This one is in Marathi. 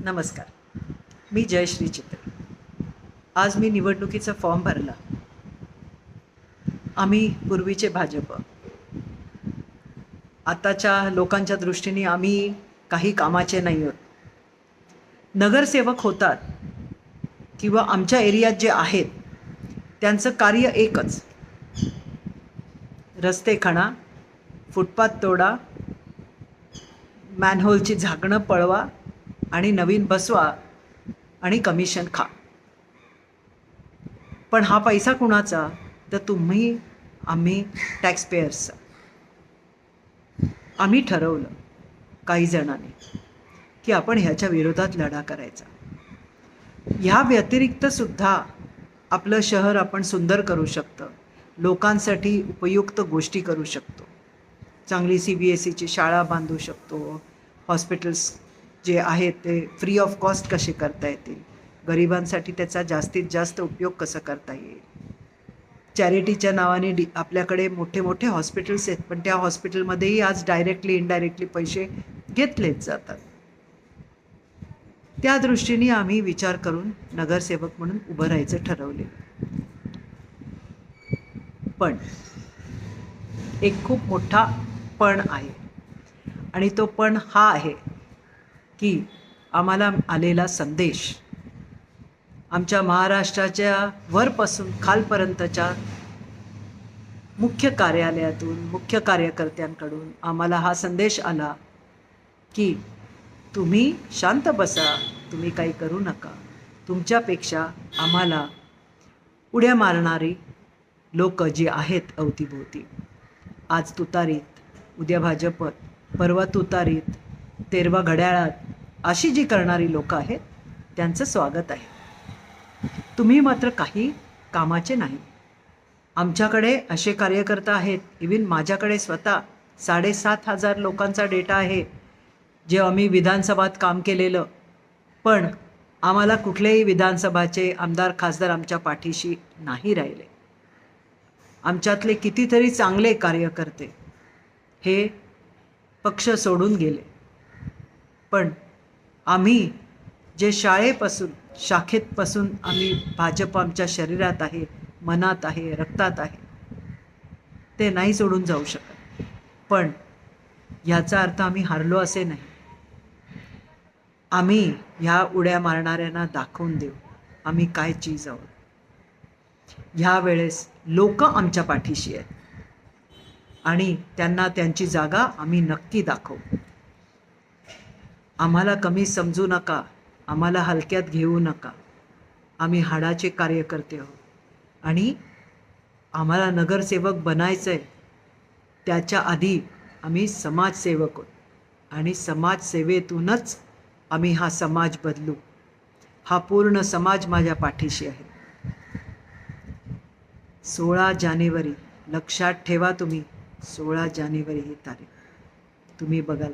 नमस्कार. मी जयश्री चित्रे. आज मी निवडणुकीचा फॉर्म भरला. आम्ही पूर्वीचे भाजप, आताच्या लोकांच्या दृष्टीने आम्ही काही कामाचे नाही आहोत. नगरसेवक होतात किंवा आमच्या एरियात जे आहेत त्यांचं कार्य एकच: रस्ते खणा, फुटपाथ तोडा, मॅनहोलची झाकणं पळवा आणि नवीन बसवा आणि कमिशन खा. पण हा पैसा कुणाचा? तर तुम्ही, आम्ही टॅक्सपेयर्सचा. आम्ही ठरवलं काही जणांनी की आपण ह्याच्या विरोधात लढा करायचा. ह्या व्यतिरिक्त सुद्धा आपलं शहर आपण सुंदर करू शकतो, लोकांसाठी उपयुक्त गोष्टी करू शकतो. चांगली CBSEची शाळा बांधू शकतो, हॉस्पिटल्स जे आहेत ते फ्री ऑफ कॉस्ट कसे करता येतील, गरिबांसाठी त्याचा जास्तीत जास्त उपयोग कसा करता येईल. चॅरिटीच्या नावाने आपल्याकडे मोठे मोठे हॉस्पिटल्स आहेत, पण त्या हॉस्पिटलमध्येही आज डायरेक्टली इनडायरेक्टली पैसे घेतलेच जातात. त्या दृष्टीने आम्ही विचार करून नगरसेवक म्हणून उभं राहायचं ठरवले. पण एक खूप मोठा पण आहे, आणि तो पण हा आहे की आम्हाला आलेला संदेश आमच्या महाराष्ट्राच्या वरपासून खालपर्यंतच्या मुख्य कार्यालयातून, मुख्य कार्यकर्त्यांकडून आम्हाला हा संदेश आला की तुम्ही शांत बसा, तुम्ही काही करू नका. तुमच्यापेक्षा आम्हाला उड्या मारणारी लोक जी आहेत अवतीभोवती, आज तुतारीत, उद्या भाजपत, परवा तुतारीत, तेरवा घड्याळात, अशी जी करणारी लोक आहेत त्यांचं स्वागत आहे. तुम्ही मात्र काही कामाचे नाही. आमच्याकडे असे कार्यकर्ता आहेत, इव्हन माझ्याकडे स्वतः 7,500 लोकांचा डेटा आहे जे आम्ही विधानसभात काम केलेलं, पण आम्हाला कुठलेही विधानसभाचे आमदार खासदार आमच्या पाठीशी नाही राहिले. आमच्यातले कितीतरी चांगले कार्यकर्ते हे पक्ष सोडून गेले. पण आम्ही जे शाळेपासून, शाखेतपासून आम्ही भाजप आमच्या शरीरात आहे, मनात आहे, रक्तात आहे, ते नाही सोडून जाऊ शकत. पण ह्याचा अर्थ आम्ही हारलो असे नाही. आम्ही ह्या उड्या मारणाऱ्यांना दाखवून देऊ आम्ही काय चीज आहोत. ह्या वेळेस लोक आमच्या पाठीशी आहेत आणि त्यांना त्यांची जागा आम्ही नक्की दाखवू. आम्हाला कमी समजू नका, आम्हाला हलक्यात घेऊ नका. आम्ही हाडाचे कार्यकर्ते आहोत आणि आम्हाला नगरसेवक बनायचं आहे. त्याच्या आधी आम्ही समाजसेवक आहोत आणि समाजसेवेतूनच आम्ही हा समाज बदलू. हा पूर्ण समाज माझ्या पाठीशी आहे. 16 जानेवारी लक्षात ठेवा तुम्ही. 16 जानेवारी ही तारीख तुम्ही बघाल